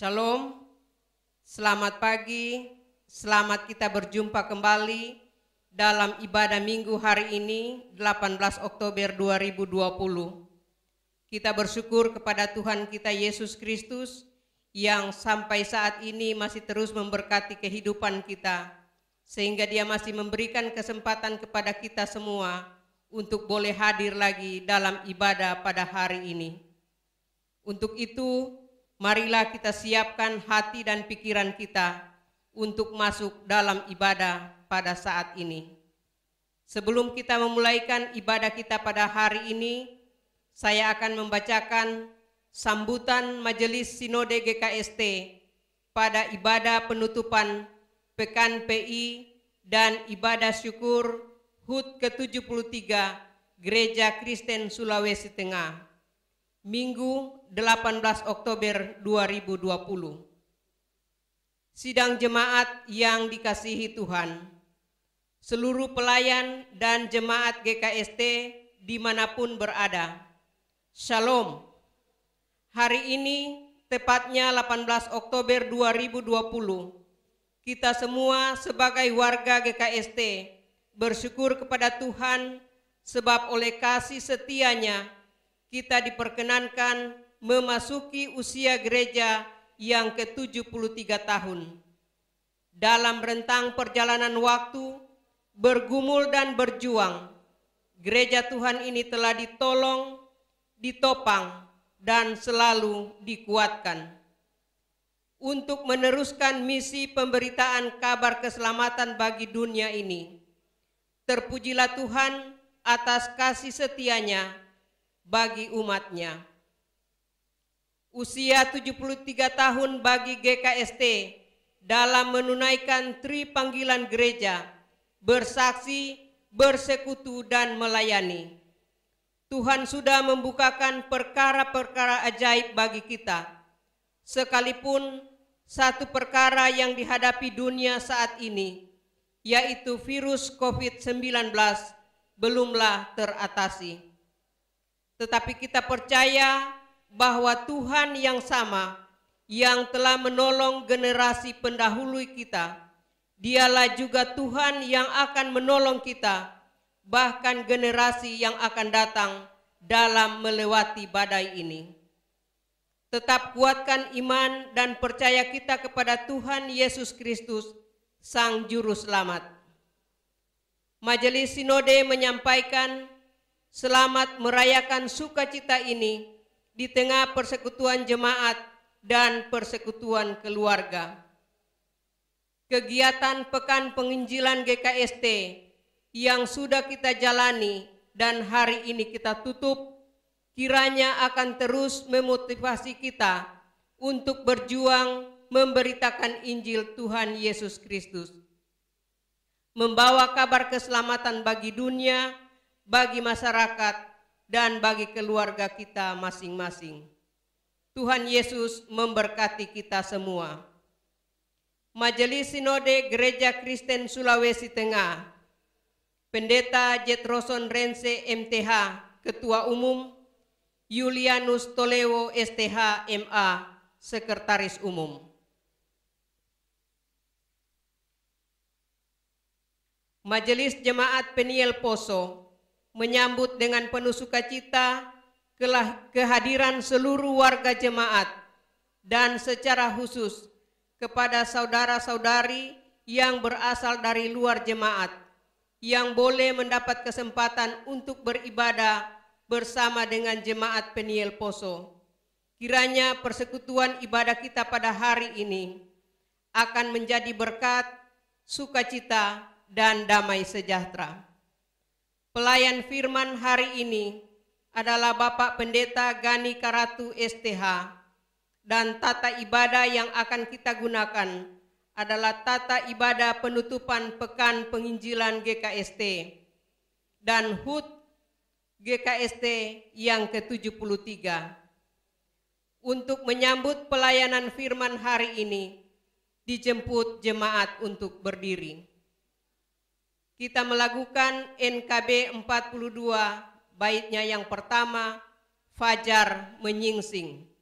Shalom, selamat pagi, selamat kita berjumpa kembali dalam ibadah minggu hari ini 18 Oktober 2020. Kita bersyukur kepada Tuhan kita Yesus Kristus yang sampai saat ini masih terus memberkati kehidupan kita, sehingga Dia masih memberikan kesempatan kepada kita semua untuk boleh hadir lagi dalam ibadah pada hari ini. Untuk itu, marilah kita siapkan hati dan pikiran kita untuk masuk dalam ibadah pada saat ini. Sebelum kita memulaikan ibadah kita pada hari ini, saya akan membacakan sambutan Majelis Sinode GKST pada ibadah penutupan Pekan PI dan ibadah syukur HUT ke-73 Gereja Kristen Sulawesi Tengah. Minggu 18 Oktober 2020. Sidang jemaat yang dikasihi Tuhan, seluruh pelayan dan jemaat GKST dimanapun berada, Shalom. Hari ini tepatnya 18 Oktober 2020, kita semua sebagai warga GKST bersyukur kepada Tuhan sebab oleh kasih setianya kita diperkenankan memasuki usia gereja yang ke-73 tahun. Dalam rentang perjalanan waktu, bergumul dan berjuang, gereja Tuhan ini telah ditolong, ditopang, dan selalu dikuatkan. Untuk meneruskan misi pemberitaan kabar keselamatan bagi dunia ini, terpujilah Tuhan atas kasih setianya bagi umatnya. Usia 73 tahun bagi GKST dalam menunaikan tri panggilan gereja, bersaksi, bersekutu, dan melayani. Tuhan sudah membukakan perkara-perkara ajaib bagi kita, sekalipun satu perkara yang dihadapi dunia saat ini, yaitu virus COVID-19, belumlah teratasi. Tetapi kita percaya bahwa Tuhan yang sama yang telah menolong generasi pendahulu kita, Dialah juga Tuhan yang akan menolong kita, bahkan generasi yang akan datang dalam melewati badai ini. Tetap kuatkan iman dan percaya kita kepada Tuhan Yesus Kristus, Sang Juru Selamat. Majelis Sinode menyampaikan selamat merayakan sukacita ini di tengah persekutuan jemaat dan persekutuan keluarga. Kegiatan Pekan Penginjilan GKST yang sudah kita jalani dan hari ini kita tutup, kiranya akan terus memotivasi kita untuk berjuang memberitakan Injil Tuhan Yesus Kristus, membawa kabar keselamatan bagi dunia, bagi masyarakat, dan bagi keluarga kita masing-masing. Tuhan Yesus memberkati kita semua. Majelis Sinode Gereja Kristen Sulawesi Tengah Pendeta Jetroson Rense MTH, Ketua Umum, Julianus Tolewo STH MA, Sekretaris Umum. Majelis Jemaat Peniel Poso menyambut dengan penuh sukacita kehadiran seluruh warga jemaat dan secara khusus kepada saudara-saudari yang berasal dari luar jemaat yang boleh mendapat kesempatan untuk beribadah bersama dengan jemaat Peniel Poso. Kiranya persekutuan ibadah kita pada hari ini akan menjadi berkat, sukacita, dan damai sejahtera. Pelayan firman hari ini adalah Bapak Pendeta Gani Karatu STH, dan tata ibadah yang akan kita gunakan adalah tata ibadah penutupan Pekan Penginjilan GKST dan HUT GKST yang ke-73. Untuk menyambut pelayanan firman hari ini, dijemput jemaat untuk berdiri. Kita melakukan NKB 42, baitnya yang pertama, Fajar Menyingsing.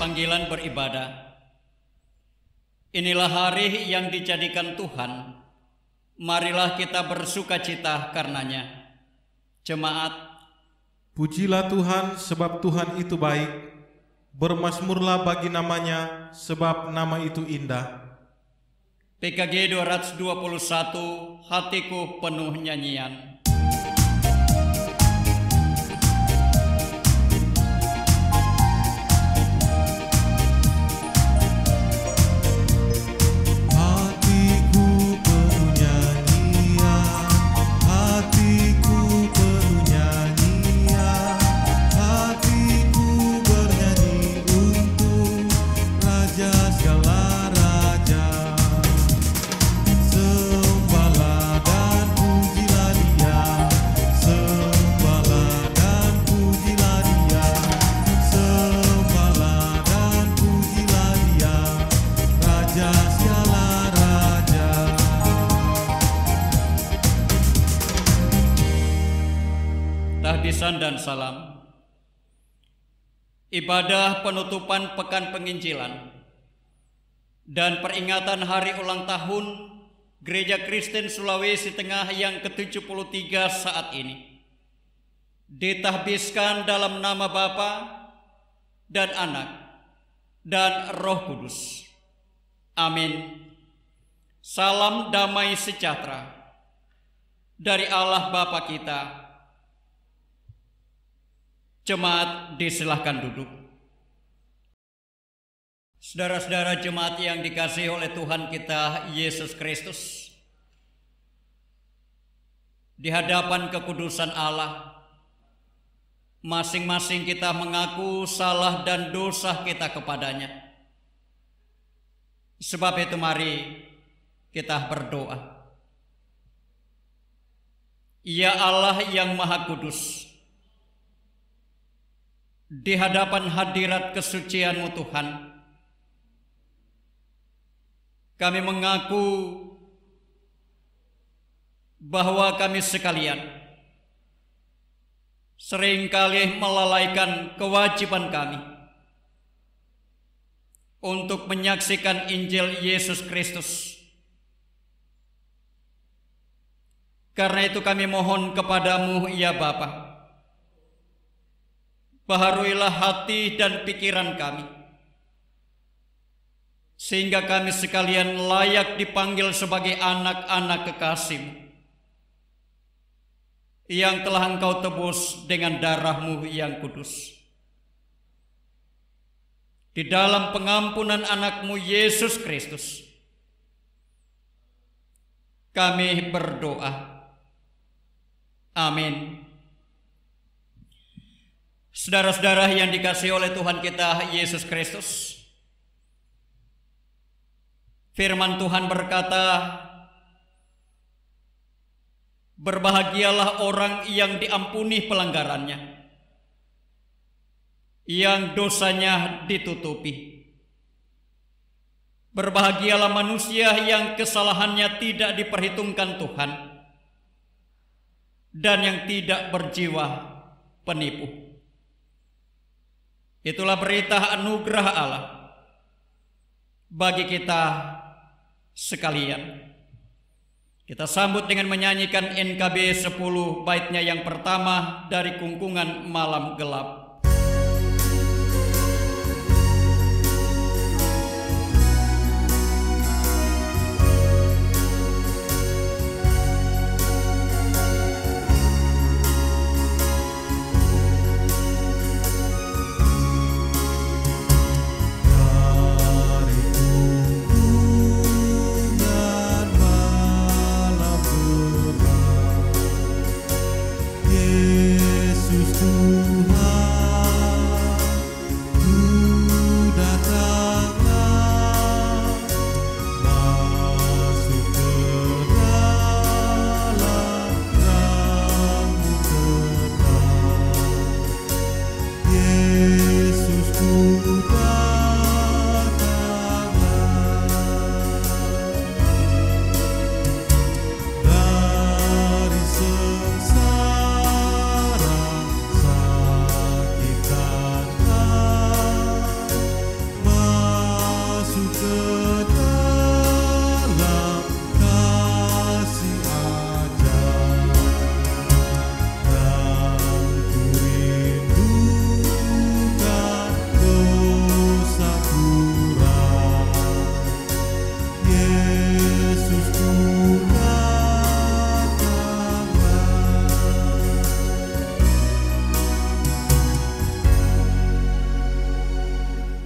Panggilan beribadah. Inilah hari yang dijadikan Tuhan, marilah kita bersukacita karenanya. Jemaat, pujilah Tuhan sebab Tuhan itu baik, bermazmurlah bagi namanya sebab nama itu indah. PKG 221, hatiku penuh nyanyian. Tahdisan dan salam. Ibadah penutupan Pekan Penginjilan dan peringatan hari ulang tahun Gereja Kristen Sulawesi Tengah yang ke-73 saat ini ditahbiskan dalam nama Bapa dan Anak dan Roh Kudus. Amin. Salam damai sejahtera dari Allah Bapa kita. Jemaat disilahkan duduk. Saudara-saudara jemaat yang dikasihi oleh Tuhan kita Yesus Kristus, di hadapan kekudusan Allah, masing-masing kita mengaku salah dan dosa kita kepadanya. Sebab itu mari kita berdoa. Ya Allah yang Maha Kudus, di hadapan hadirat kesucian-Mu Tuhan, kami mengaku bahwa kami sekalian seringkali melalaikan kewajiban kami untuk menyaksikan Injil Yesus Kristus. Karena itu kami mohon kepadamu, ya Bapa, baharuilah hati dan pikiran kami, sehingga kami sekalian layak dipanggil sebagai anak-anak kekasih-Mu. yang telah Engkau tebus dengan darah-Mu yang kudus. Di dalam pengampunan anak-Mu Yesus Kristus, kami berdoa. Amin. Saudara-saudara yang dikasihi oleh Tuhan kita Yesus Kristus, firman Tuhan berkata, berbahagialah orang yang diampuni pelanggarannya, yang dosanya ditutupi. Berbahagialah manusia yang kesalahannya tidak diperhitungkan Tuhan, dan yang tidak berjiwa penipu. Itulah berita anugerah Allah bagi kita sekalian. Kita sambut dengan menyanyikan NKB 10 baitnya yang pertama dari Kungkungan Malam Gelap.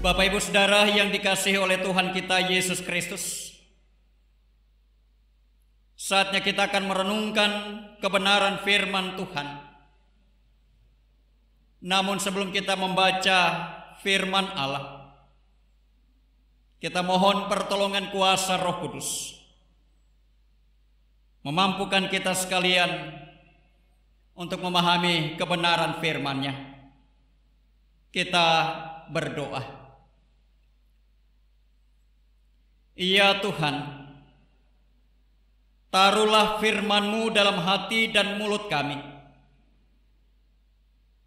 Bapak Ibu Saudara yang dikasihi oleh Tuhan kita Yesus Kristus, saatnya kita akan merenungkan kebenaran firman Tuhan. Namun sebelum kita membaca firman Allah, kita mohon pertolongan kuasa Roh Kudus memampukan kita sekalian untuk memahami kebenaran firman-Nya. Kita berdoa. Ya Tuhan, taruhlah firman-Mu dalam hati dan mulut kami.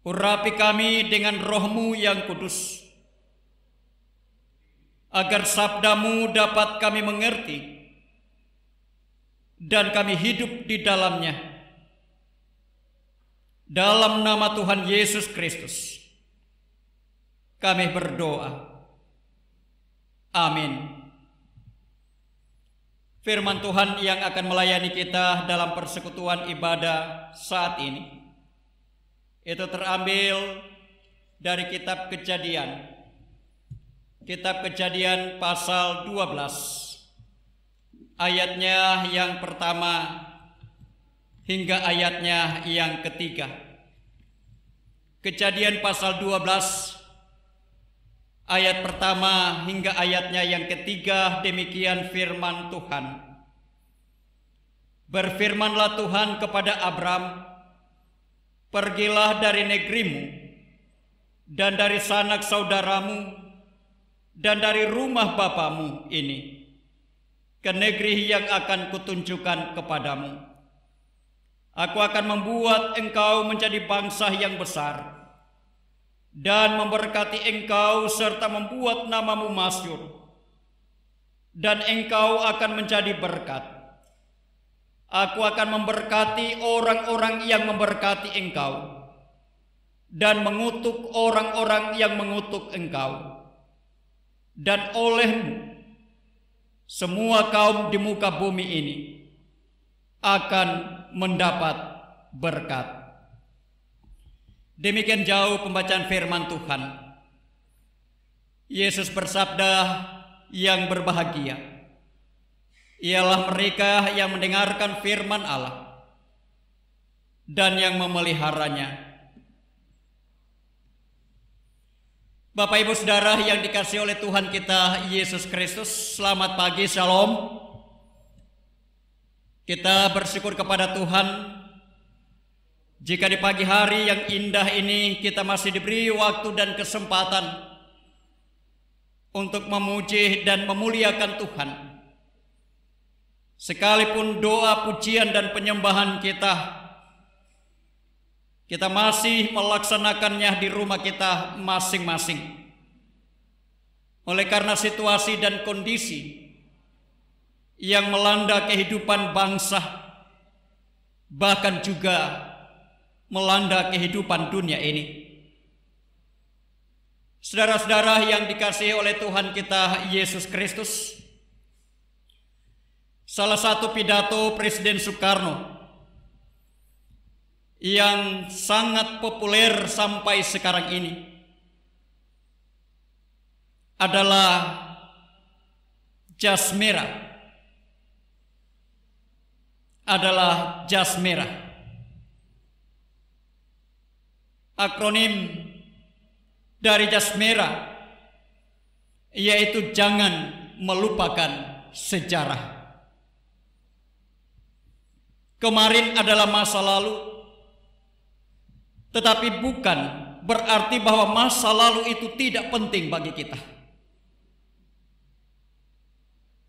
Urapi kami dengan Roh-Mu yang kudus, agar sabda-Mu dapat kami mengerti dan kami hidup di dalamnya. Dalam nama Tuhan Yesus Kristus, kami berdoa. Amin. Firman Tuhan yang akan melayani kita dalam persekutuan ibadah saat ini, itu terambil dari kitab Kejadian. Kitab Kejadian pasal 12, ayatnya yang pertama hingga ayatnya yang ketiga. Kejadian pasal 12, ayat pertama hingga ayatnya yang ketiga, demikian firman Tuhan. Berfirmanlah Tuhan kepada Abram, pergilah dari negerimu, dan dari sanak saudaramu, dan dari rumah bapamu ini, ke negeri yang akan kutunjukkan kepadamu. Aku akan membuat engkau menjadi bangsa yang besar, dan memberkati engkau serta membuat namamu masyhur, dan engkau akan menjadi berkat. Aku akan memberkati orang-orang yang memberkati engkau, dan mengutuk orang-orang yang mengutuk engkau. Dan olehmu semua kaum di muka bumi ini akan mendapat berkat. Demikian jauh pembacaan firman Tuhan. Yesus bersabda, yang berbahagia ialah mereka yang mendengarkan firman Allah dan yang memeliharanya. Bapak Ibu Saudara yang dikasihi oleh Tuhan kita Yesus Kristus, selamat pagi, shalom. Kita bersyukur kepada Tuhan jika di pagi hari yang indah ini kita masih diberi waktu dan kesempatan untuk memuji dan memuliakan Tuhan. Sekalipun doa, pujian, dan penyembahan kita masih melaksanakannya di rumah kita masing-masing. Oleh karena situasi dan kondisi yang melanda kehidupan bangsa, bahkan juga melanda kehidupan dunia ini. Saudara-saudara yang dikasihi oleh Tuhan kita Yesus Kristus, salah satu pidato Presiden Soekarno yang sangat populer sampai sekarang ini adalah jas merah. Akronim dari jas merah yaitu jangan melupakan sejarah. Kemarin adalah masa lalu, tetapi bukan berarti bahwa masa lalu itu tidak penting bagi kita.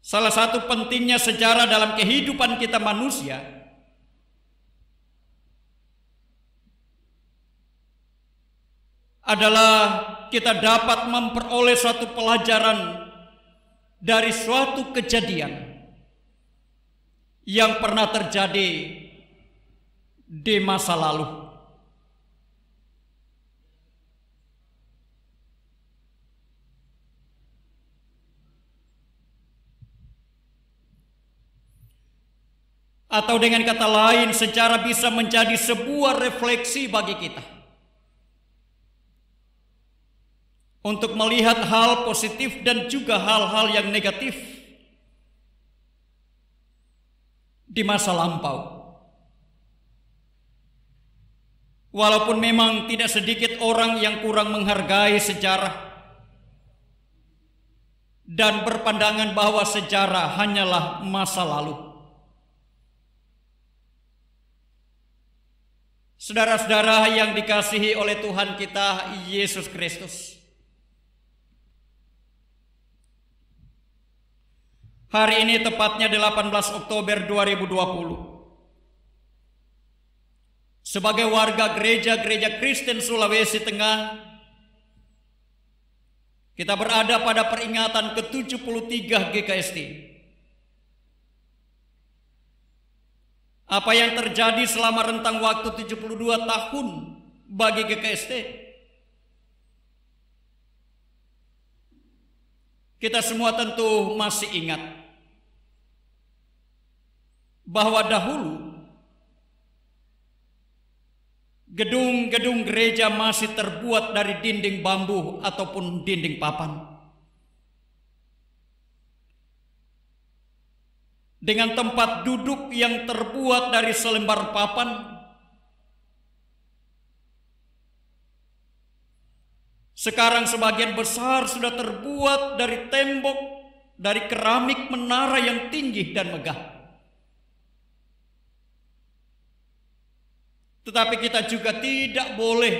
Salah satu pentingnya sejarah dalam kehidupan kita manusia adalah kita dapat memperoleh suatu pelajaran dari suatu kejadian yang pernah terjadi di masa lalu. Atau dengan kata lain, sejarah bisa menjadi sebuah refleksi bagi kita untuk melihat hal positif dan juga hal-hal yang negatif di masa lampau. Walaupun memang tidak sedikit orang yang kurang menghargai sejarah dan berpandangan bahwa sejarah hanyalah masa lalu. Saudara-saudara yang dikasihi oleh Tuhan kita Yesus Kristus, hari ini tepatnya 18 Oktober 2020. Sebagai warga gereja Kristen Sulawesi Tengah, kita berada pada peringatan ke-73 GKST. Apa yang terjadi selama rentang waktu 72 tahun bagi GKST? Kita semua tentu masih ingat bahwa dahulu gedung-gedung gereja masih terbuat dari dinding bambu ataupun dinding papan, dengan tempat duduk yang terbuat dari selembar papan. Sekarang sebagian besar sudah terbuat dari tembok, dari keramik menara yang tinggi dan megah. Tetapi kita juga tidak boleh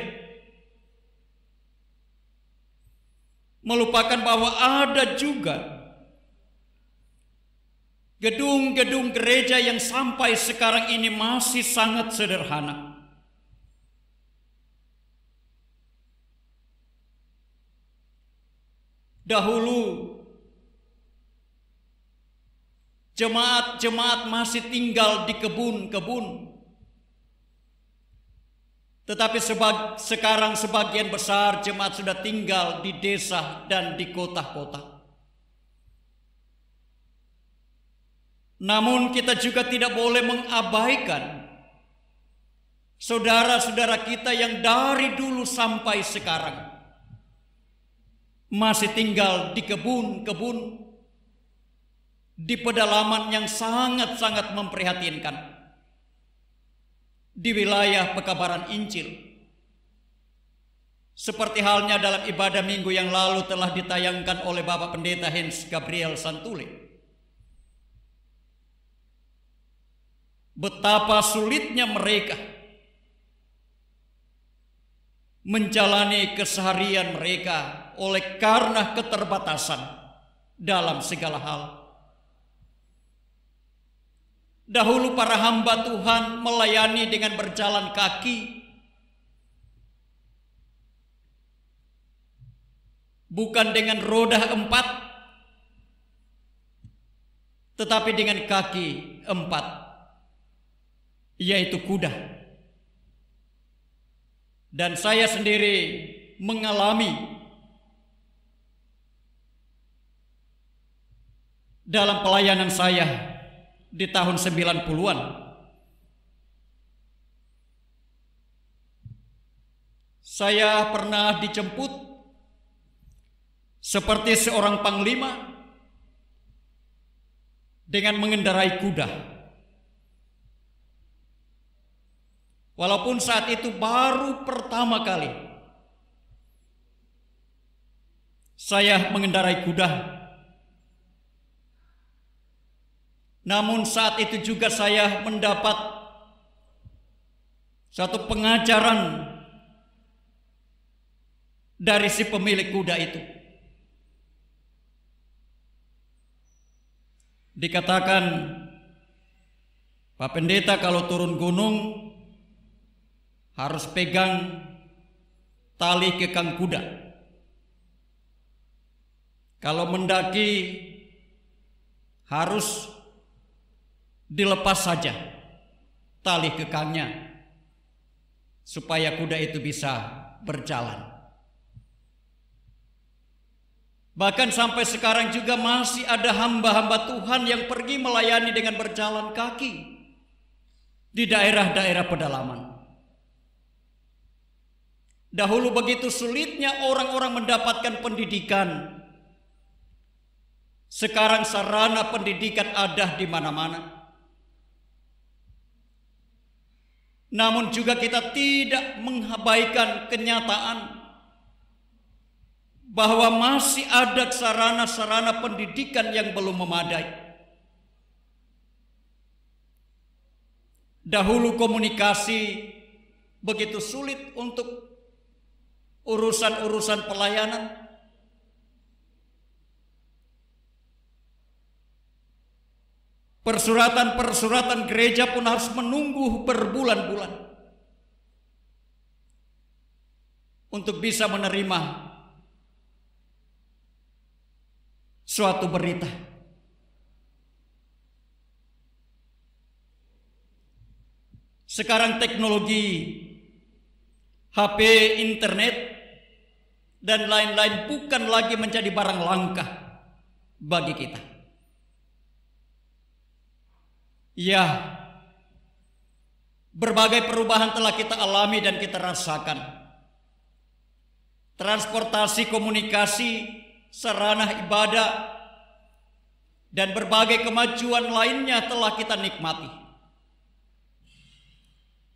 melupakan bahwa ada juga gedung-gedung gereja yang sampai sekarang ini masih sangat sederhana. Dahulu jemaat-jemaat masih tinggal di kebun-kebun. Tetapi sekarang sebagian besar jemaat sudah tinggal di desa dan di kota-kota. Namun kita juga tidak boleh mengabaikan saudara-saudara kita yang dari dulu sampai sekarang masih tinggal di kebun-kebun, di pedalaman yang sangat-sangat memprihatinkan, di wilayah Pekabaran Incil. Seperti halnya dalam ibadah minggu yang lalu telah ditayangkan oleh Bapak Pendeta Hans Gabriel Santule. Betapa sulitnya mereka menjalani keseharian mereka oleh karena keterbatasan dalam segala hal. Dahulu para hamba Tuhan melayani dengan berjalan kaki, bukan dengan roda 4, tetapi dengan kaki 4, yaitu kuda. Dan saya sendiri mengalami dalam pelayanan saya di tahun 90-an. Saya pernah dijemput seperti seorang panglima dengan mengendarai kuda. Walaupun saat itu baru pertama kali saya mengendarai kuda, namun saat itu juga saya mendapat satu pengajaran dari si pemilik kuda itu. Dikatakan, Pak Pendeta kalau turun gunung harus pegang tali kekang kuda. Kalau mendaki harus dilepas saja tali kekangnya supaya kuda itu bisa berjalan. Bahkan sampai sekarang juga masih ada hamba-hamba Tuhan yang pergi melayani dengan berjalan kaki di daerah-daerah pedalaman. Dahulu begitu sulitnya orang-orang mendapatkan pendidikan. Sekarang sarana pendidikan ada di mana-mana. Namun juga kita tidak mengabaikan kenyataan bahwa masih ada sarana-sarana pendidikan yang belum memadai. Dahulu komunikasi begitu sulit untuk urusan-urusan pelayanan. Persuratan-persuratan gereja pun harus menunggu berbulan-bulan untuk bisa menerima suatu berita. Sekarang teknologi HP, internet, dan lain-lain bukan lagi menjadi barang langka bagi kita. Ya, berbagai perubahan telah kita alami dan kita rasakan. Transportasi, komunikasi, sarana ibadah, dan berbagai kemajuan lainnya telah kita nikmati.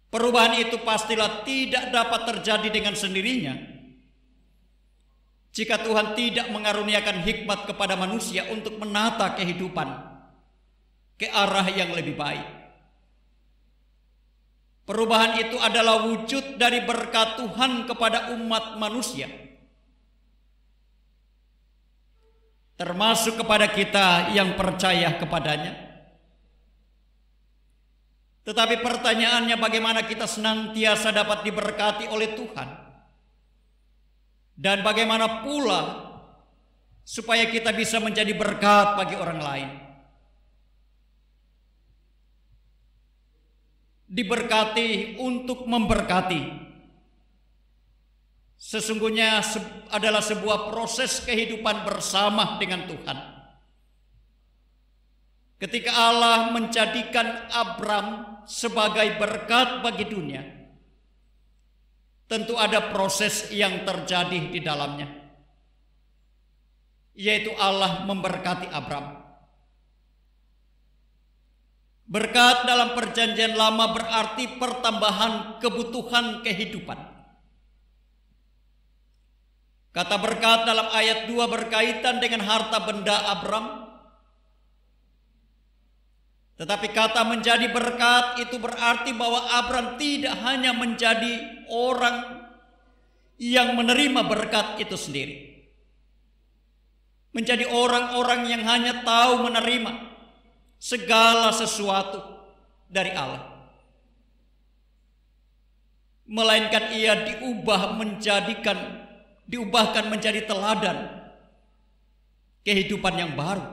Perubahan itu pastilah tidak dapat terjadi dengan sendirinya jika Tuhan tidak mengaruniakan hikmat kepada manusia untuk menata kehidupan ke arah yang lebih baik. Perubahan itu adalah wujud dari berkat Tuhan kepada umat manusia, termasuk kepada kita yang percaya kepadanya. Tetapi pertanyaannya, bagaimana kita senantiasa dapat diberkati oleh Tuhan? Dan bagaimana pula supaya kita bisa menjadi berkat bagi orang lain? Diberkati untuk memberkati sesungguhnya adalah sebuah proses kehidupan bersama dengan Tuhan. Ketika Allah menjadikan Abram sebagai berkat bagi dunia, tentu ada proses yang terjadi di dalamnya, yaitu Allah memberkati Abram. Berkat dalam perjanjian lama berarti pertambahan kebutuhan kehidupan. Kata berkat dalam ayat 2 berkaitan dengan harta benda Abram. Tetapi kata menjadi berkat itu berarti bahwa Abram tidak hanya menjadi orang yang menerima berkat itu sendiri, menjadi orang-orang yang hanya tahu menerima segala sesuatu dari Allah, melainkan ia diubahkan menjadi teladan kehidupan yang baru,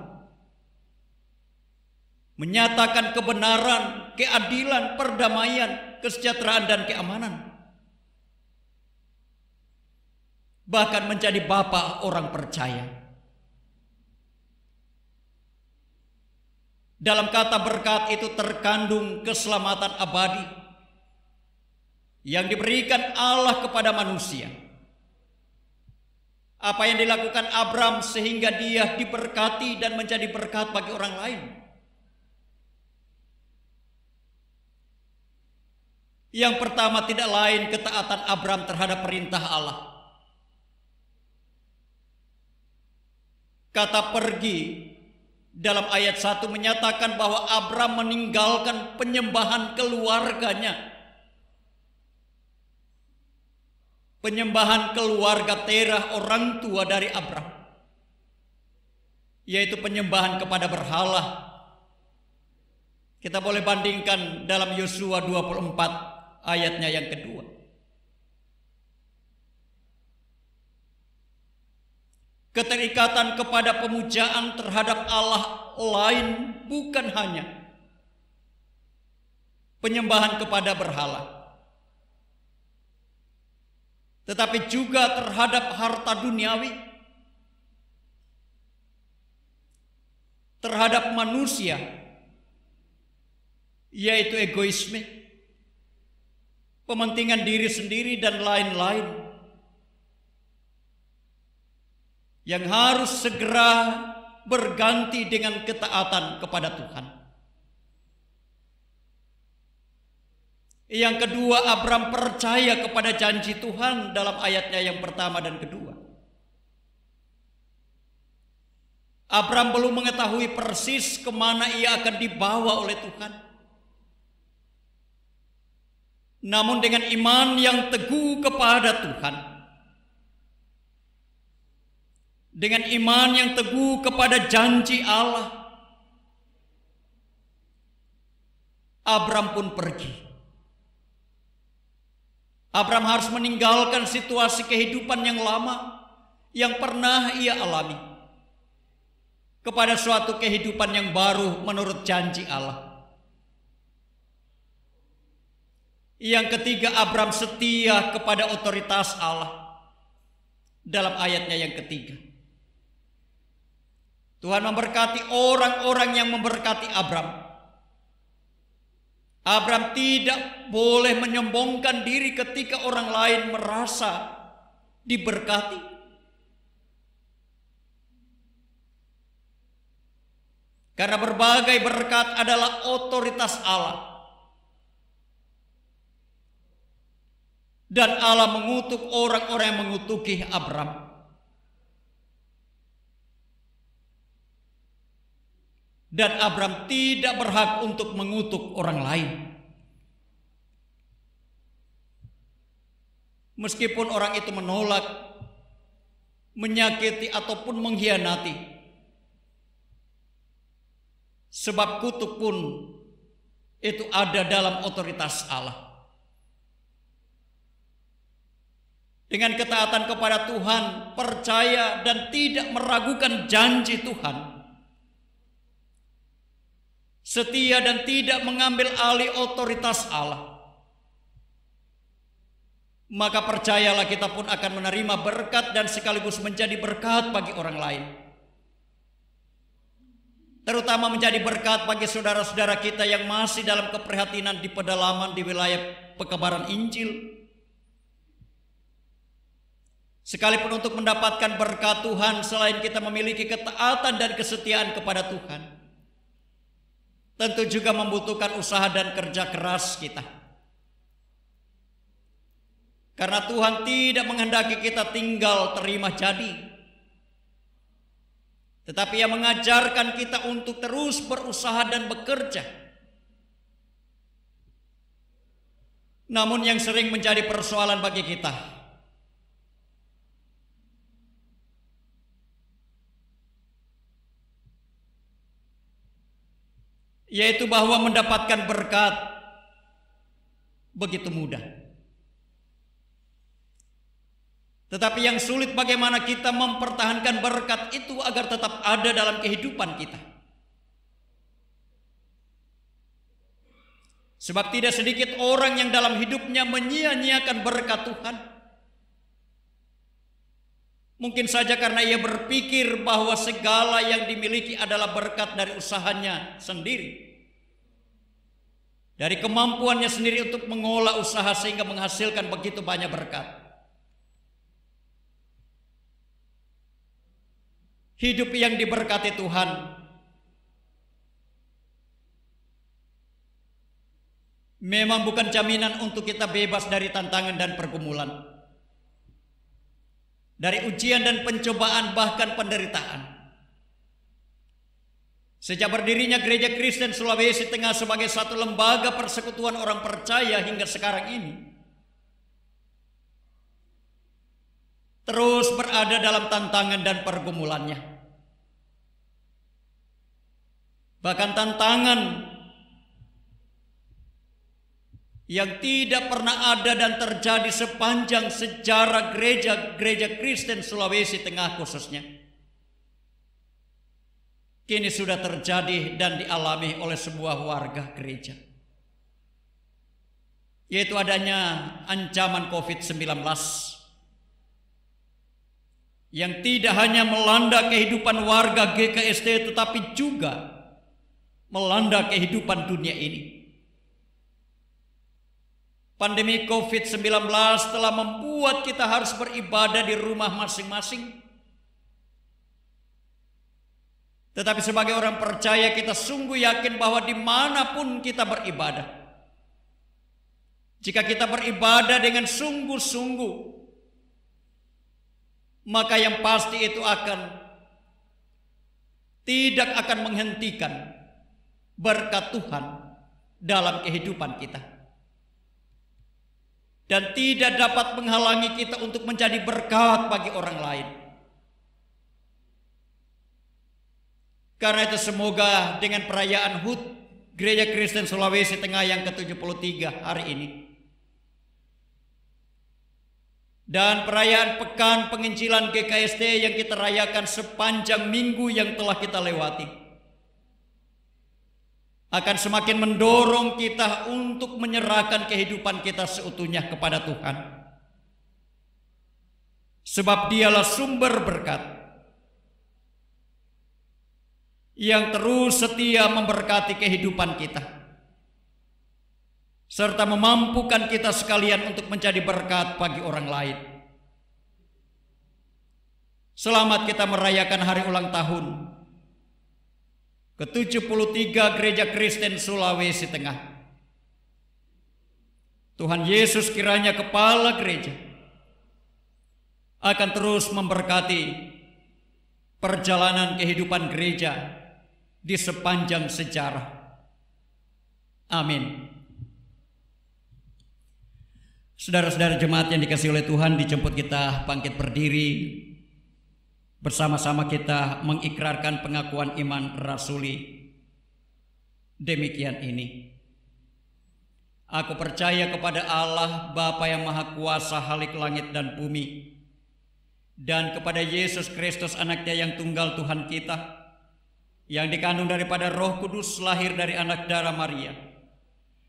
menyatakan kebenaran, keadilan, perdamaian, kesejahteraan dan keamanan, bahkan menjadi bapa orang percaya. Dalam kata berkat itu terkandung keselamatan abadi yang diberikan Allah kepada manusia. Apa yang dilakukan Abram sehingga dia diberkati dan menjadi berkat bagi orang lain? Yang pertama tidak lain ketaatan Abram terhadap perintah Allah. Kata pergi dalam ayat 1 menyatakan bahwa Abram meninggalkan penyembahan keluarganya, penyembahan keluarga Terah, orang tua dari Abram, yaitu penyembahan kepada berhala. Kita boleh bandingkan dalam Yosua 24 ayatnya yang kedua. Keterikatan kepada pemujaan terhadap Allah lain bukan hanya penyembahan kepada berhala, tetapi juga terhadap harta duniawi, terhadap manusia, yaitu egoisme, pementingan diri sendiri dan lain-lain, yang harus segera berganti dengan ketaatan kepada Tuhan. Yang kedua, Abram percaya kepada janji Tuhan dalam ayatnya yang pertama dan kedua. Abram belum mengetahui persis kemana ia akan dibawa oleh Tuhan. Namun dengan iman yang teguh kepada Tuhan, dengan iman yang teguh kepada janji Allah, Abram pun pergi. Abram harus meninggalkan situasi kehidupan yang lama yang pernah ia alami kepada suatu kehidupan yang baru menurut janji Allah. Yang ketiga, Abram setia kepada otoritas Allah dalam ayatnya yang ketiga. Tuhan memberkati orang-orang yang memberkati Abram. Abram tidak boleh menyombongkan diri ketika orang lain merasa diberkati. Karena berbagai berkat adalah otoritas Allah. Dan Allah mengutuk orang-orang yang mengutuki Abram. Dan Abram tidak berhak untuk mengutuk orang lain. Meskipun orang itu menolak, menyakiti ataupun mengkhianati. Sebab kutuk pun itu ada dalam otoritas Allah. Dengan ketaatan kepada Tuhan, percaya dan tidak meragukan janji Tuhan, setia dan tidak mengambil alih otoritas Allah, maka percayalah kita pun akan menerima berkat dan sekaligus menjadi berkat bagi orang lain. Terutama menjadi berkat bagi saudara-saudara kita yang masih dalam keprihatinan di pedalaman di wilayah pekabaran Injil, Sekalipun untuk mendapatkan berkat Tuhan, selain kita memiliki ketaatan dan kesetiaan kepada Tuhan, tentu juga membutuhkan usaha dan kerja keras kita. Karena Tuhan tidak menghendaki kita tinggal terima jadi, tetapi Ia mengajarkan kita untuk terus berusaha dan bekerja. Namun yang sering menjadi persoalan bagi kita, yaitu bahwa mendapatkan berkat begitu mudah. Tetapi yang sulit bagaimana kita mempertahankan berkat itu agar tetap ada dalam kehidupan kita. Sebab tidak sedikit orang yang dalam hidupnya menyia-nyiakan berkat Tuhan. Mungkin saja karena ia berpikir bahwa segala yang dimiliki adalah berkat dari usahanya sendiri, dari kemampuannya sendiri untuk mengolah usaha sehingga menghasilkan begitu banyak berkat. Hidup yang diberkati Tuhan memang bukan jaminan untuk kita bebas dari tantangan dan pergumulan, dari ujian dan pencobaan, bahkan penderitaan. Sejak berdirinya Gereja Kristen Sulawesi Tengah sebagai satu lembaga persekutuan orang percaya hingga sekarang ini, terus berada dalam tantangan dan pergumulannya. Bahkan tantangan yang tidak pernah ada dan terjadi sepanjang sejarah gereja Kristen Sulawesi Tengah khususnya, kini sudah terjadi dan dialami oleh sebuah warga gereja, yaitu adanya ancaman COVID-19 yang tidak hanya melanda kehidupan warga GKST tetapi juga melanda kehidupan dunia ini. Pandemi COVID-19 telah membuat kita harus beribadah di rumah masing-masing. Tetapi sebagai orang percaya kita sungguh yakin bahwa dimanapun kita beribadah, jika kita beribadah dengan sungguh-sungguh, maka yang pasti itu tidak akan menghentikan berkat Tuhan dalam kehidupan kita. Dan tidak dapat menghalangi kita untuk menjadi berkat bagi orang lain. Karena itu semoga dengan perayaan HUT Gereja Kristen Sulawesi Tengah yang ke-73 hari ini, dan perayaan Pekan Penginjilan GKST yang kita rayakan sepanjang minggu yang telah kita lewati, akan semakin mendorong kita untuk menyerahkan kehidupan kita seutuhnya kepada Tuhan. Sebab Dialah sumber berkat yang terus setia memberkati kehidupan kita, serta memampukan kita sekalian untuk menjadi berkat bagi orang lain. Selamat kita merayakan hari ulang tahun ke-73 Gereja Kristen Sulawesi Tengah. Tuhan Yesus kiranya Kepala Gereja akan terus memberkati perjalanan kehidupan gereja di sepanjang sejarah. Amin. Saudara-saudara jemaat yang dikasihi oleh Tuhan, dijemput kita bangkit berdiri. Bersama-sama kita mengikrarkan pengakuan iman rasuli. Demikian ini. Aku percaya kepada Allah Bapa yang Maha Kuasa Halik langit dan bumi, dan kepada Yesus Kristus anaknya yang tunggal Tuhan kita, yang dikandung daripada Roh Kudus, lahir dari anak darah Maria,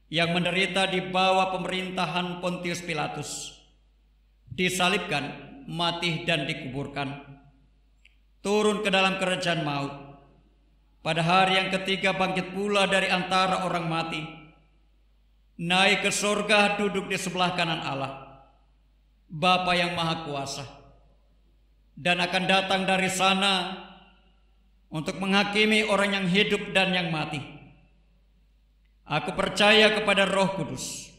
yang menderita di bawah pemerintahan Pontius Pilatus, disalibkan, mati dan dikuburkan, turun ke dalam kerajaan maut, pada hari yang ketiga bangkit pula dari antara orang mati, naik ke sorga, duduk di sebelah kanan Allah Bapa yang Maha Kuasa, dan akan datang dari sana untuk menghakimi orang yang hidup dan yang mati. Aku percaya kepada Roh Kudus,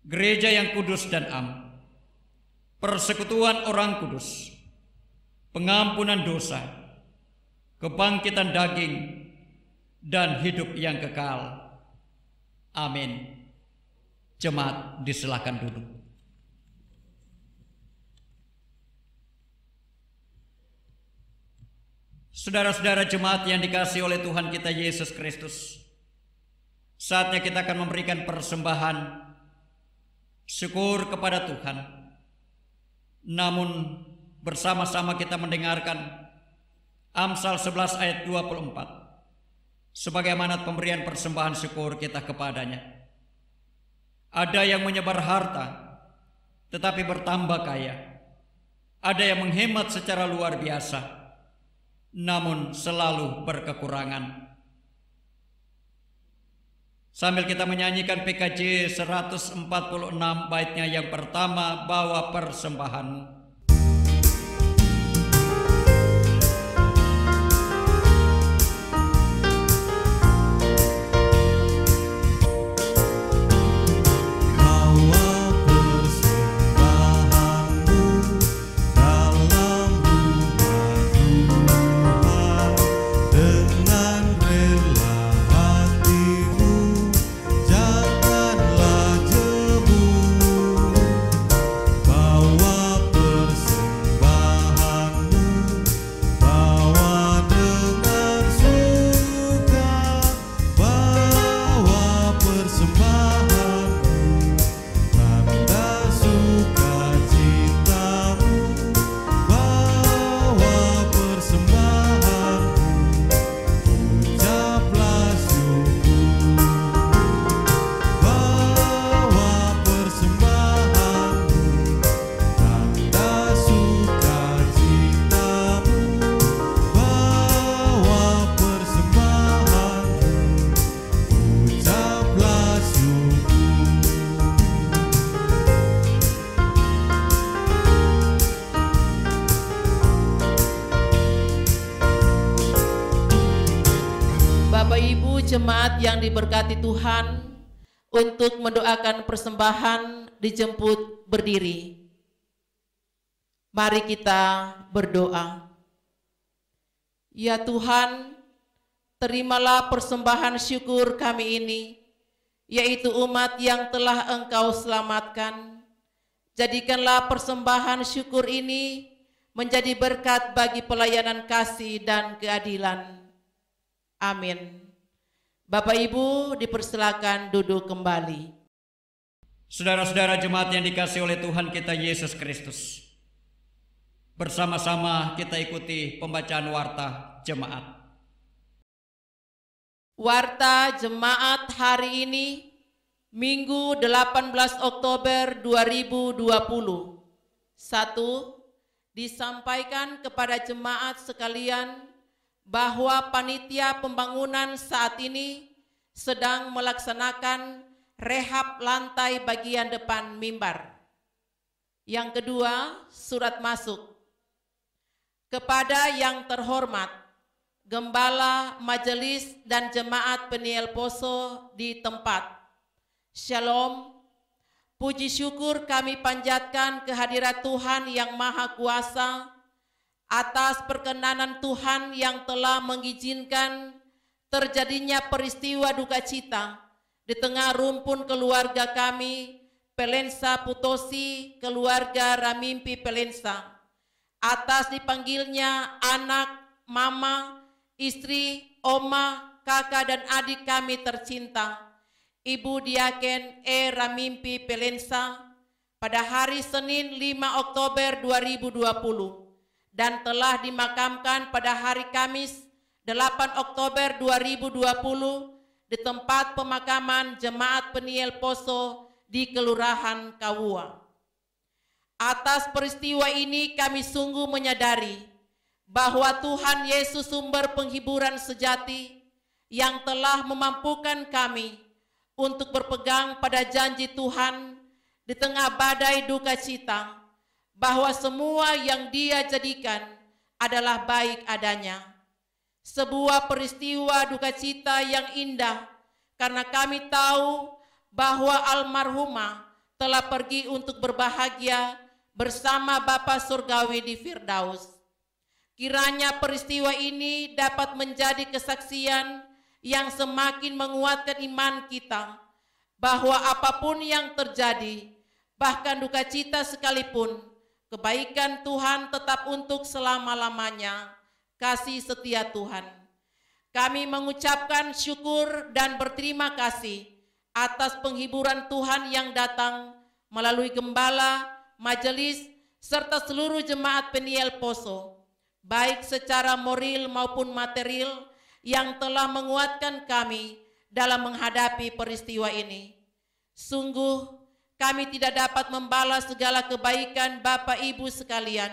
gereja yang kudus dan am, persekutuan orang kudus, pengampunan dosa, kebangkitan daging, dan hidup yang kekal. Amin. Jemaat disilakan duduk. Saudara-saudara jemaat yang dikasihi oleh Tuhan kita Yesus Kristus, saatnya kita akan memberikan persembahan syukur kepada Tuhan. Namun bersama-sama kita mendengarkan Amsal 11 ayat 24 sebagai amanat pemberian persembahan syukur kita kepadanya. Ada yang menyebar harta tetapi bertambah kaya. Ada yang menghemat secara luar biasa namun selalu berkekurangan. Sambil kita menyanyikan PKJ 146 baitnya yang pertama, bawa persembahanmu. Jemaat yang diberkati Tuhan, untuk mendoakan persembahan dijemput berdiri. Mari kita berdoa. Ya Tuhan, terimalah persembahan syukur kami ini, yaitu umat yang telah Engkau selamatkan. Jadikanlah persembahan syukur ini menjadi berkat bagi pelayanan kasih dan keadilan. Amin. Bapak Ibu dipersilakan duduk kembali. Saudara-saudara jemaat yang dikasihi oleh Tuhan kita Yesus Kristus, bersama-sama kita ikuti pembacaan warta jemaat. Warta jemaat hari ini, Minggu 18 Oktober 2020. 1. Disampaikan kepada jemaat sekalian bahwa panitia pembangunan saat ini sedang melaksanakan rehab lantai bagian depan mimbar. Yang kedua, surat masuk. Kepada yang terhormat, Gembala, Majelis, dan Jemaat Peniel Poso di tempat. Shalom, puji syukur kami panjatkan kehadirat Tuhan yang Maha Kuasa atas perkenanan Tuhan yang telah mengizinkan terjadinya peristiwa duka cita di tengah rumpun keluarga kami, Pelensa Putosi, keluarga Ramimpi Pelensa, atas dipanggilnya anak, mama, istri, oma, kakak dan adik kami tercinta, Ibu Diaken Ramimpi Pelensa, pada hari Senin 5 Oktober 2020, dan telah dimakamkan pada hari Kamis 8 Oktober 2020 di tempat pemakaman Jemaat Peniel Poso di Kelurahan Kawua. Atas peristiwa ini kami sungguh menyadari bahwa Tuhan Yesus sumber penghiburan sejati yang telah memampukan kami untuk berpegang pada janji Tuhan di tengah badai duka cita, bahwa semua yang Dia jadikan adalah baik adanya. Sebuah peristiwa duka cita yang indah, karena kami tahu bahwa almarhumah telah pergi untuk berbahagia bersama Bapa Surgawi di Firdaus. Kiranya peristiwa ini dapat menjadi kesaksian yang semakin menguatkan iman kita, bahwa apapun yang terjadi, bahkan duka cita sekalipun, kebaikan Tuhan tetap untuk selama-lamanya. Kasih setia Tuhan. Kami mengucapkan syukur dan berterima kasih atas penghiburan Tuhan yang datang melalui gembala, majelis, serta seluruh jemaat Peniel Poso, baik secara moral maupun material, yang telah menguatkan kami dalam menghadapi peristiwa ini. Sungguh, kami tidak dapat membalas segala kebaikan Bapak Ibu sekalian.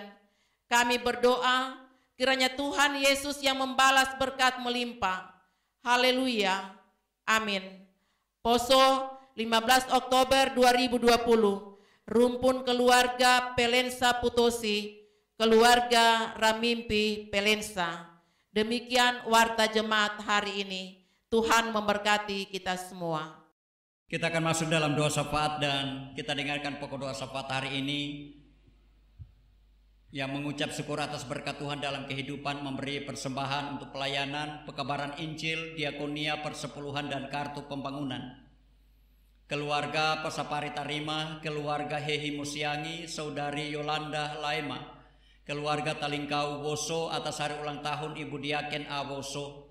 Kami berdoa kiranya Tuhan Yesus yang membalas berkat melimpah. Haleluya. Amin. Poso 15 Oktober 2020. Rumpun keluarga Pelensa Putosi, keluarga Ramimpi Pelensa. Demikian warta jemaat hari ini. Tuhan memberkati kita semua. Kita akan masuk dalam doa syafaat dan kita dengarkan pokok doa syafaat hari ini yang mengucap syukur atas berkat Tuhan dalam kehidupan, memberi persembahan untuk pelayanan, pekabaran Injil, diakonia, persepuluhan, dan kartu pembangunan. Keluarga Pasapari Tarima, keluarga Hehi Musiangi, saudari Yolanda Laema, keluarga Talingkau Woso atas hari ulang tahun Ibu Diaken A. Woso,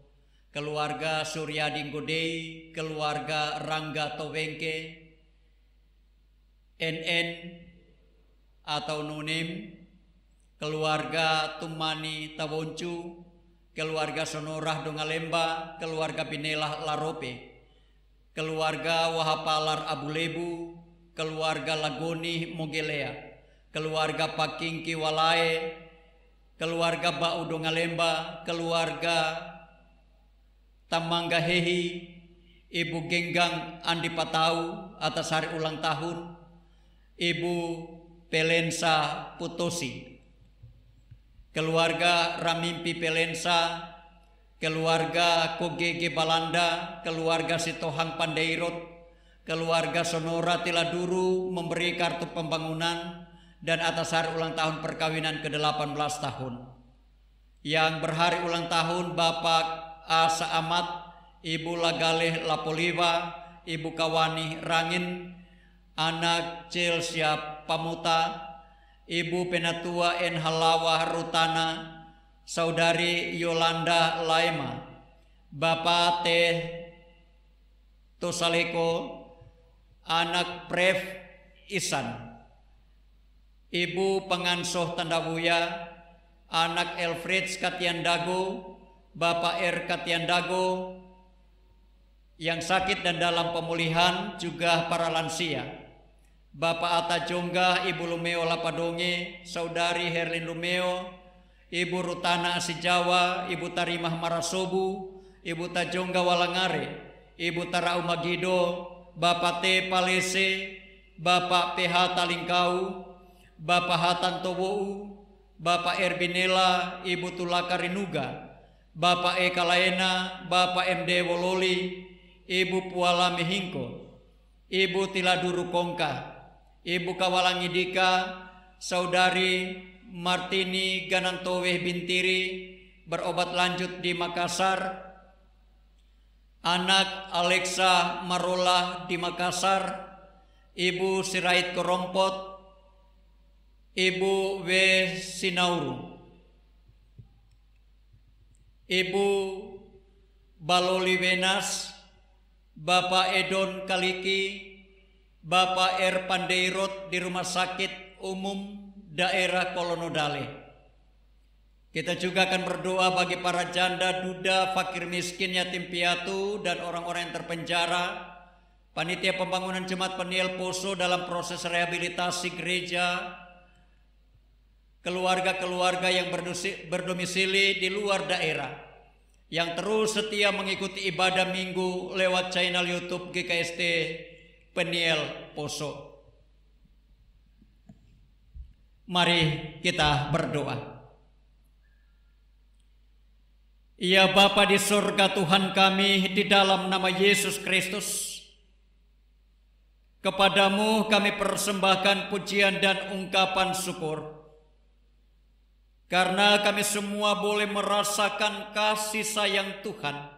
keluarga Suryadi Godei, keluarga Rangga Towengke, NN atau Nunim, keluarga Tumani Tawoncu, keluarga Sonorah Dongalemba, keluarga Binelah Larope, keluarga Wahapalar Abulebu, keluarga Lagoni Mogelea, keluarga Pakingki Walae, keluarga Bau Dongalemba, keluarga Tamangga Hehi, Ibu Genggang Andi Patau atas hari ulang tahun, Ibu Pelensa Putosi, keluarga Ramimpi Pelensa, keluarga Kogege Balanda, keluarga Sitohang Pandairot, keluarga Sonora Tiladuru memberi kartu pembangunan, dan atas hari ulang tahun perkawinan ke-18 tahun. Yang berhari ulang tahun Bapak Asa Amat, Ibu Lagaleh Lapoliwa, Ibu Kawani Rangin, anak Celsia Pamuta, Ibu Penatua N. Halawa Rutana, saudari Yolanda Laema, Bapak Teh Tosaleko, anak Prev Isan, Ibu Pengansoh Tandabuya, anak Elfrieds Katiandago, Bapak R. Katiandago yang sakit dan dalam pemulihan, juga para lansia, Bapak Ata Jongga, Ibu Lumeo Lapadonge, saudari Herlin Lumeo, Ibu Rutana Asijawa, Ibu Tarimah Marasobu, Ibu Tajongga Walangare, Ibu Tarau Magido, Bapak T. Palese, Bapak PH Talingkau, Bapak Hatan Towou, Bapak Erbinela, Ibu Tulaka Rinuga, Bapak Eka Laena, Bapak MD Wololi, Ibu Puala Mehingko, Ibu Tiladuru Kongka, Ibu Kawalangidika, saudari Martini Ganantoweh Bintiri berobat lanjut di Makassar, anak Alexa Marola di Makassar, Ibu Sirait Korompot, Ibu W. Sinauru, Ibu Baloli Wenas, Bapak Edon Kaliki, Bapak R. Pandeirot di Rumah Sakit Umum Daerah Kolonodale. Kita juga akan berdoa bagi para janda, duda, fakir miskin, yatim piatu, dan orang-orang yang terpenjara, panitia pembangunan Jemaat Peniel Poso dalam proses rehabilitasi gereja, keluarga-keluarga yang berdomisili di luar daerah, yang terus setia mengikuti ibadah minggu lewat channel YouTube GKST Peniel Poso. Mari kita berdoa. Ya Bapa di surga, Tuhan kami, di dalam nama Yesus Kristus, kepadamu kami persembahkan pujian dan ungkapan syukur. Karena kami semua boleh merasakan kasih sayang Tuhan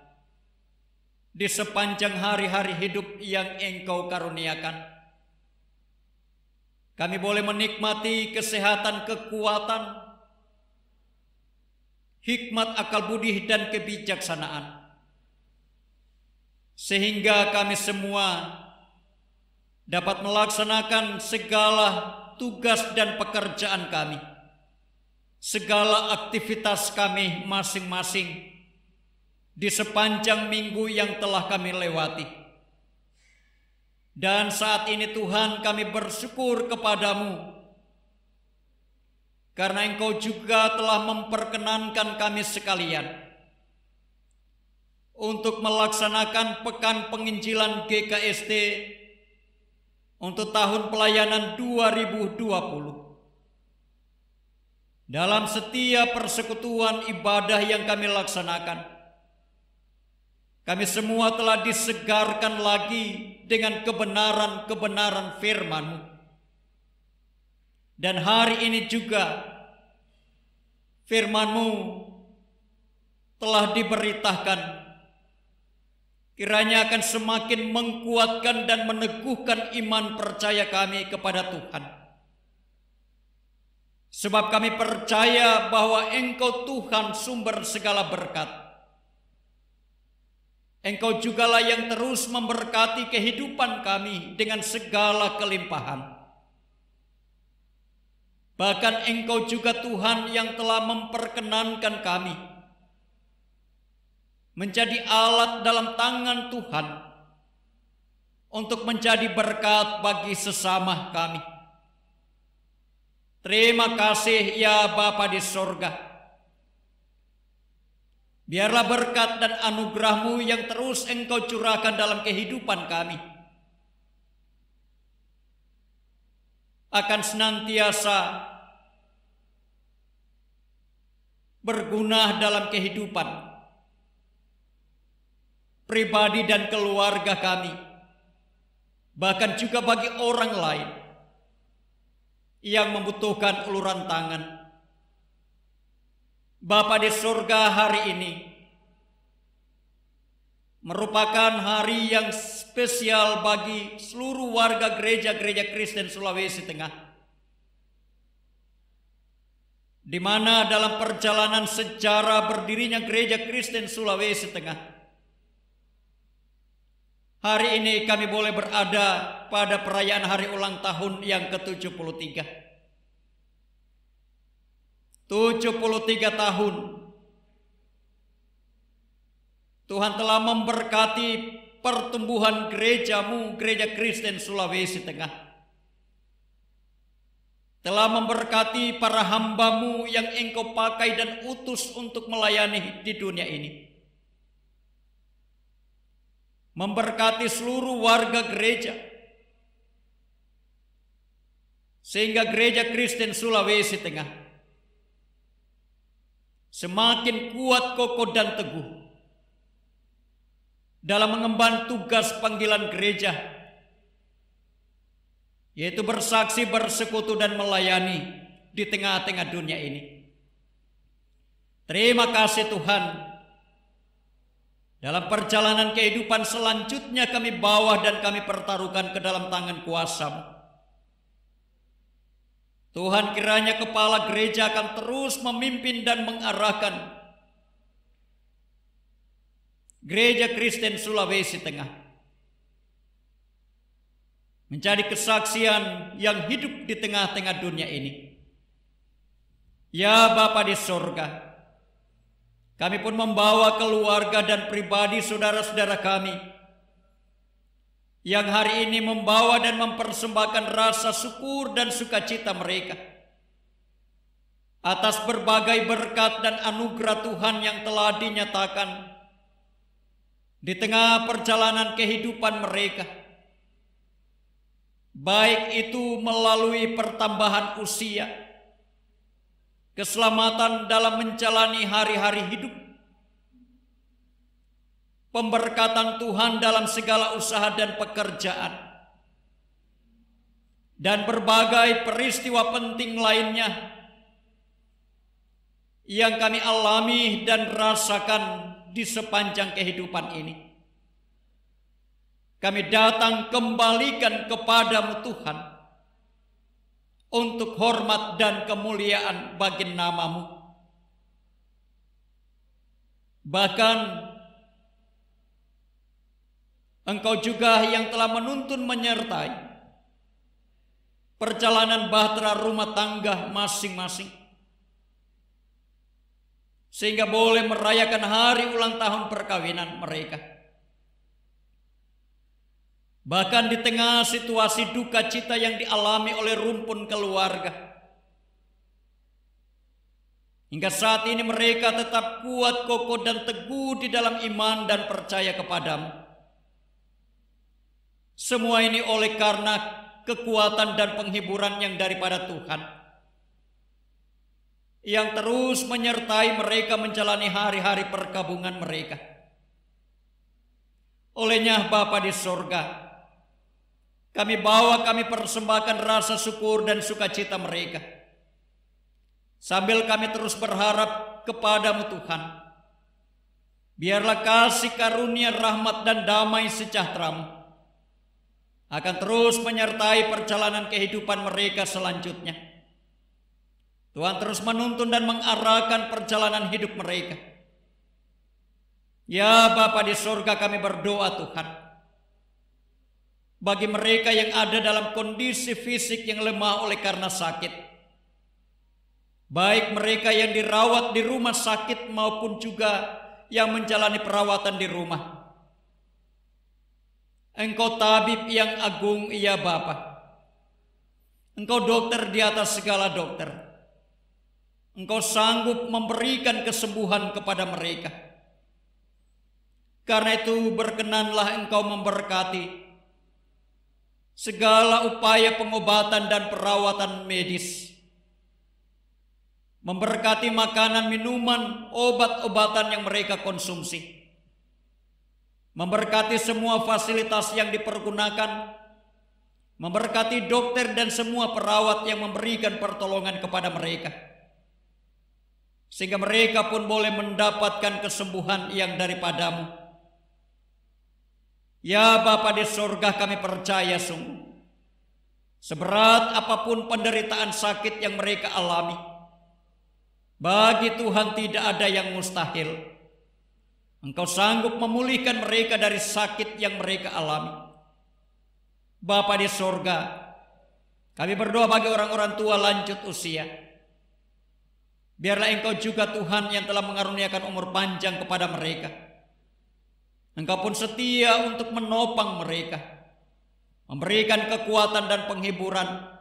di sepanjang hari-hari hidup yang Engkau karuniakan. Kami boleh menikmati kesehatan, kekuatan, hikmat, akal budi, dan kebijaksanaan. Sehingga kami semua dapat melaksanakan segala tugas dan pekerjaan kami, segala aktivitas kami masing-masing di sepanjang minggu yang telah kami lewati. Dan saat ini Tuhan, kami bersyukur kepadamu karena Engkau juga telah memperkenankan kami sekalian untuk melaksanakan Pekan Penginjilan GKST untuk tahun pelayanan 2020. Dalam setiap persekutuan ibadah yang kami laksanakan, kami semua telah disegarkan lagi dengan kebenaran-kebenaran firman-Mu. Dan hari ini juga firman-Mu telah diberitakan, kiranya akan semakin menguatkan dan meneguhkan iman percaya kami kepada Tuhan. Sebab kami percaya bahwa Engkau Tuhan sumber segala berkat. Engkau jugalah yang terus memberkati kehidupan kami dengan segala kelimpahan. Bahkan Engkau juga Tuhan yang telah memperkenankan kami menjadi alat dalam tangan Tuhan untuk menjadi berkat bagi sesama kami. Terima kasih ya Bapa di sorga. Biarlah berkat dan anugerah-Mu yang terus Engkau curahkan dalam kehidupan kami akan senantiasa berguna dalam kehidupan pribadi dan keluarga kami, bahkan juga bagi orang lain yang membutuhkan uluran tangan. Bapa di surga, hari ini merupakan hari yang spesial bagi seluruh warga gereja-gereja Kristen Sulawesi Tengah, di mana dalam perjalanan sejarah berdirinya gereja Kristen Sulawesi Tengah, hari ini kami boleh berada pada perayaan hari ulang tahun yang ke-73. 73 tahun Tuhan telah memberkati pertumbuhan gereja-Mu, gereja Kristen Sulawesi Tengah. Telah memberkati para hamba-Mu yang Engkau pakai dan utus untuk melayani di dunia ini. Memberkati seluruh warga gereja, sehingga gereja Kristen Sulawesi Tengah semakin kuat, kokoh, dan teguh dalam mengemban tugas panggilan gereja, yaitu bersaksi, bersekutu, dan melayani di tengah-tengah dunia ini. Terima kasih Tuhan. Dalam perjalanan kehidupan selanjutnya kami bawa dan kami pertaruhkan ke dalam tangan kuasa-Mu. Tuhan, kiranya kepala gereja akan terus memimpin dan mengarahkan gereja Kristen Sulawesi Tengah menjadi kesaksian yang hidup di tengah-tengah dunia ini. Ya Bapa di sorga, kami pun membawa keluarga dan pribadi saudara-saudara kami yang hari ini membawa dan mempersembahkan rasa syukur dan sukacita mereka atas berbagai berkat dan anugerah Tuhan yang telah dinyatakan di tengah perjalanan kehidupan mereka, baik itu melalui pertambahan usia, keselamatan dalam menjalani hari-hari hidup, pemberkatan Tuhan dalam segala usaha dan pekerjaan, dan berbagai peristiwa penting lainnya yang kami alami dan rasakan di sepanjang kehidupan ini. Kami datang kembalikan kepadamu Tuhan untuk hormat dan kemuliaan bagi namamu. Bahkan Engkau juga yang telah menuntun menyertai perjalanan bahtera rumah tangga masing-masing, sehingga boleh merayakan hari ulang tahun perkawinan mereka. Bahkan di tengah situasi duka cita yang dialami oleh rumpun keluarga, hingga saat ini mereka tetap kuat, kokoh, dan teguh di dalam iman dan percaya kepadamu. Semua ini oleh karena kekuatan dan penghiburan yang daripada Tuhan, yang terus menyertai mereka menjalani hari-hari perkabungan mereka. Olehnya Bapa di sorga, kami persembahkan rasa syukur dan sukacita mereka, sambil kami terus berharap kepadamu Tuhan. Biarlah kasih karunia, rahmat, dan damai sejahteramu akan terus menyertai perjalanan kehidupan mereka selanjutnya. Tuhan terus menuntun dan mengarahkan perjalanan hidup mereka. Ya Bapa di surga, kami berdoa Tuhan, bagi mereka yang ada dalam kondisi fisik yang lemah oleh karena sakit, baik mereka yang dirawat di rumah sakit maupun juga yang menjalani perawatan di rumah. Engkau tabib yang agung, ya Bapa. Engkau dokter di atas segala dokter. Engkau sanggup memberikan kesembuhan kepada mereka. Karena itu berkenanlah Engkau memberkati segala upaya pengobatan dan perawatan medis, memberkati makanan, minuman, obat-obatan yang mereka konsumsi, memberkati semua fasilitas yang dipergunakan, memberkati dokter dan semua perawat yang memberikan pertolongan kepada mereka, sehingga mereka pun boleh mendapatkan kesembuhan yang daripadamu. Ya Bapa di surga, kami percaya sungguh, seberat apapun penderitaan sakit yang mereka alami, bagi Tuhan tidak ada yang mustahil. Engkau sanggup memulihkan mereka dari sakit yang mereka alami. Bapa di surga, kami berdoa bagi orang-orang tua lanjut usia. Biarlah Engkau juga Tuhan yang telah mengaruniakan umur panjang kepada mereka. Engkau pun setia untuk menopang mereka, memberikan kekuatan dan penghiburan,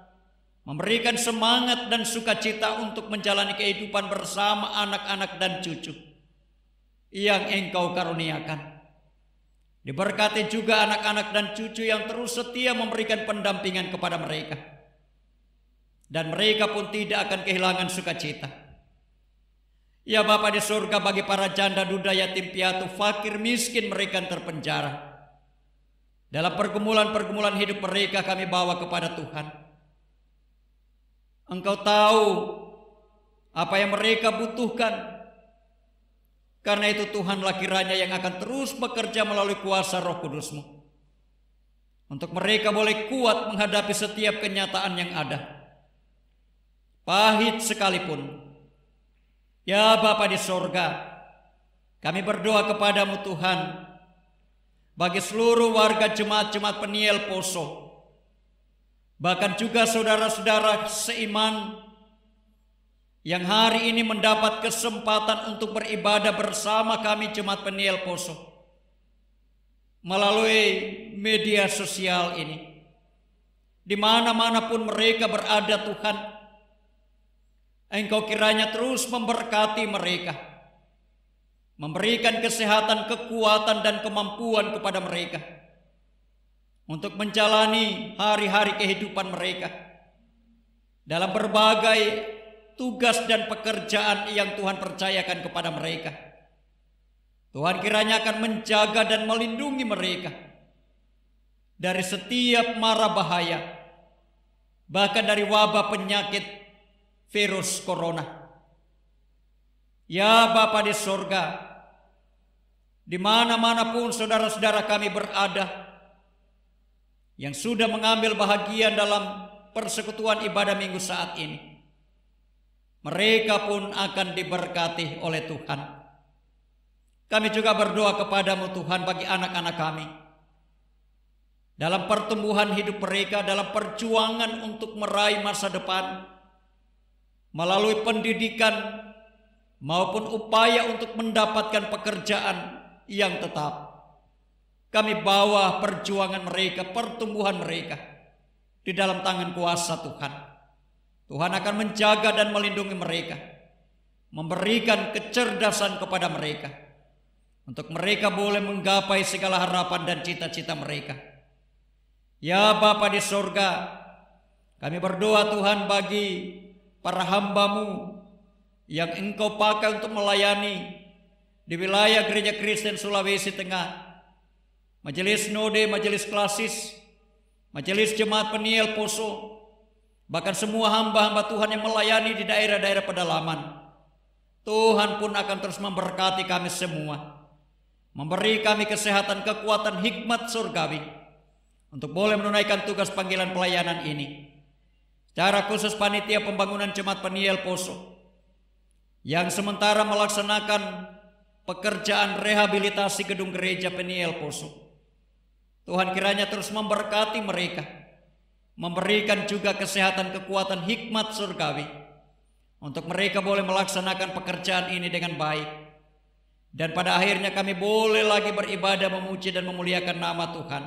memberikan semangat dan sukacita untuk menjalani kehidupan bersama anak-anak dan cucu yang Engkau karuniakan. Diberkati juga anak-anak dan cucu yang terus setia memberikan pendampingan kepada mereka, dan mereka pun tidak akan kehilangan sukacita. Ya Bapa di surga, bagi para janda, duda, yatim piatu, fakir, miskin, mereka yang terpenjara, dalam pergumulan-pergumulan hidup mereka kami bawa kepada Tuhan. Engkau tahu apa yang mereka butuhkan. Karena itu Tuhanlah kiranya yang akan terus bekerja melalui kuasa Roh Kudus-Mu, untuk mereka boleh kuat menghadapi setiap kenyataan yang ada, pahit sekalipun. Ya Bapa di sorga, kami berdoa kepadamu Tuhan, bagi seluruh warga jemaat-jemaat Peniel Poso, bahkan juga saudara-saudara seiman yang hari ini mendapat kesempatan untuk beribadah bersama kami jemaat Peniel Poso melalui media sosial ini. Di mana-mana pun mereka berada Tuhan, Engkau kiranya terus memberkati mereka, memberikan kesehatan, kekuatan, dan kemampuan kepada mereka untuk menjalani hari-hari kehidupan mereka dalam berbagai tugas dan pekerjaan yang Tuhan percayakan kepada mereka. Tuhan kiranya akan menjaga dan melindungi mereka dari setiap mara bahaya, bahkan dari wabah penyakit virus corona. Ya Bapa di sorga, di mana-mana pun saudara-saudara kami berada, yang sudah mengambil bahagian dalam persekutuan ibadah minggu saat ini, mereka pun akan diberkati oleh Tuhan. Kami juga berdoa kepadamu Tuhan bagi anak-anak kami, dalam pertumbuhan hidup mereka, dalam perjuangan untuk meraih masa depan, melalui pendidikan maupun upaya untuk mendapatkan pekerjaan yang tetap. Kami bawa perjuangan mereka, pertumbuhan mereka di dalam tangan kuasa Tuhan. Tuhan akan menjaga dan melindungi mereka, memberikan kecerdasan kepada mereka, untuk mereka boleh menggapai segala harapan dan cita-cita mereka. Ya Bapa di sorga, kami berdoa Tuhan bagi para hamba-Mu yang Engkau pakai untuk melayani di wilayah Gereja Kristen Sulawesi Tengah, Majelis Node, Majelis Klasis, Majelis Jemaat Peniel Poso, bahkan semua hamba-hamba Tuhan yang melayani di daerah-daerah pedalaman. Tuhan pun akan terus memberkati kami semua, memberi kami kesehatan, kekuatan, hikmat surgawi untuk boleh menunaikan tugas panggilan pelayanan ini. Secara khusus panitia pembangunan Jemaat Peniel Poso yang sementara melaksanakan pekerjaan rehabilitasi gedung gereja Peniel Poso. Tuhan kiranya terus memberkati mereka, memberikan juga kesehatan, kekuatan, hikmat surgawi untuk mereka boleh melaksanakan pekerjaan ini dengan baik. Dan pada akhirnya kami boleh lagi beribadah, memuji dan memuliakan nama Tuhan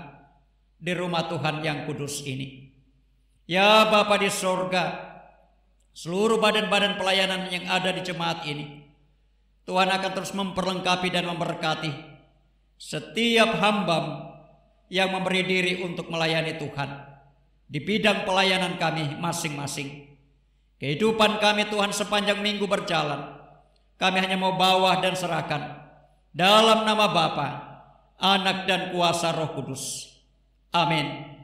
di rumah Tuhan yang kudus ini. Ya Bapa di sorga, seluruh badan-badan pelayanan yang ada di jemaat ini, Tuhan akan terus memperlengkapi dan memberkati setiap hamba yang memberi diri untuk melayani Tuhan di bidang pelayanan kami masing-masing. Kehidupan kami Tuhan sepanjang minggu berjalan, kami hanya mau bawa dan serahkan dalam nama Bapa, Anak dan kuasa Roh Kudus. Amin.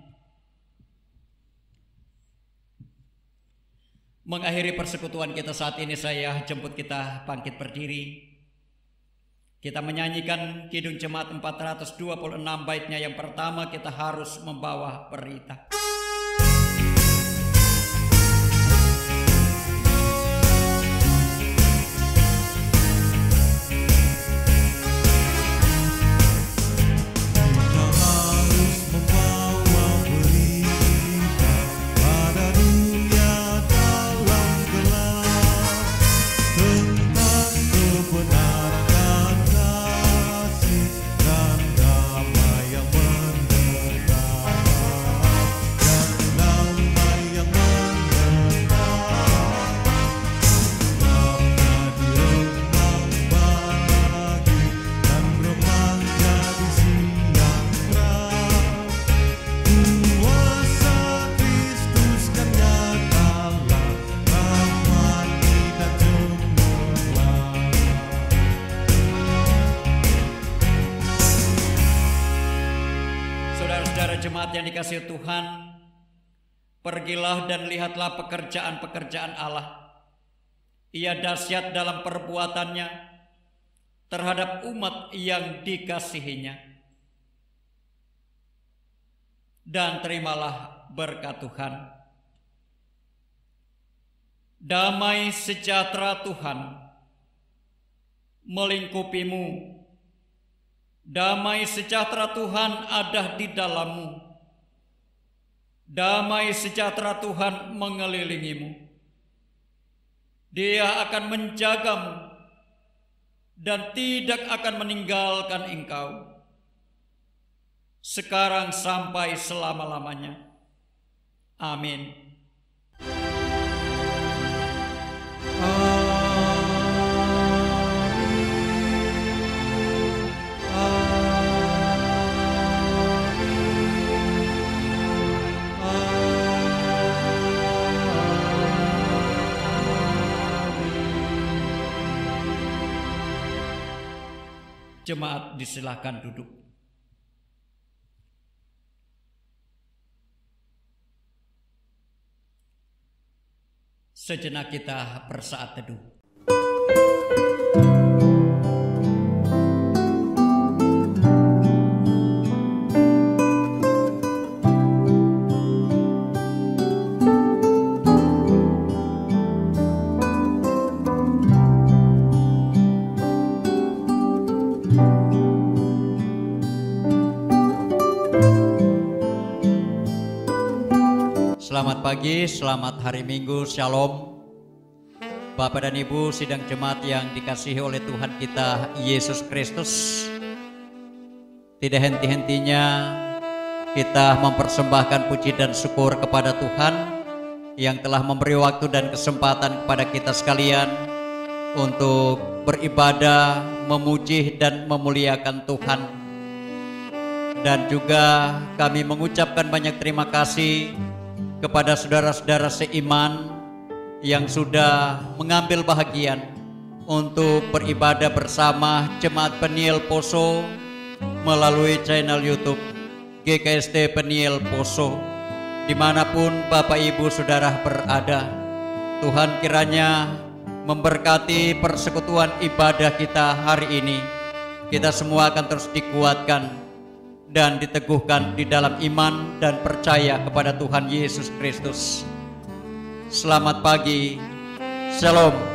Mengakhiri persekutuan kita saat ini, saya jemput kita bangkit berdiri. Kita menyanyikan Kidung Jemaat 426 baitnya yang pertama, kita harus membawa berita. Jemaat yang dikasihi Tuhan, pergilah dan lihatlah pekerjaan-pekerjaan Allah. Ia dahsyat dalam perbuatannya terhadap umat yang dikasihinya. Dan terimalah berkat Tuhan. Damai sejahtera Tuhan melingkupimu. Damai sejahtera Tuhan ada di dalammu. Damai sejahtera Tuhan mengelilingimu. Dia akan menjagamu dan tidak akan meninggalkan engkau sekarang sampai selama-lamanya. Amin. Jemaat disilahkan duduk. Sejenak kita bersaat teduh. Selamat pagi, selamat hari Minggu, Shalom. Bapak dan Ibu sidang jemaat yang dikasihi oleh Tuhan kita Yesus Kristus. Tidak henti-hentinya kita mempersembahkan puji dan syukur kepada Tuhan yang telah memberi waktu dan kesempatan kepada kita sekalian untuk beribadah, memuji dan memuliakan Tuhan. Dan juga kami mengucapkan banyak terima kasih kepada saudara-saudara seiman yang sudah mengambil bahagian untuk beribadah bersama Jemaat Peniel Poso melalui channel YouTube GKST Peniel Poso. Dimanapun Bapak Ibu Saudara berada, Tuhan kiranya memberkati persekutuan ibadah kita hari ini. Kita semua akan terus dikuatkan dan diteguhkan di dalam iman dan percaya kepada Tuhan Yesus Kristus. Selamat pagi, Shalom.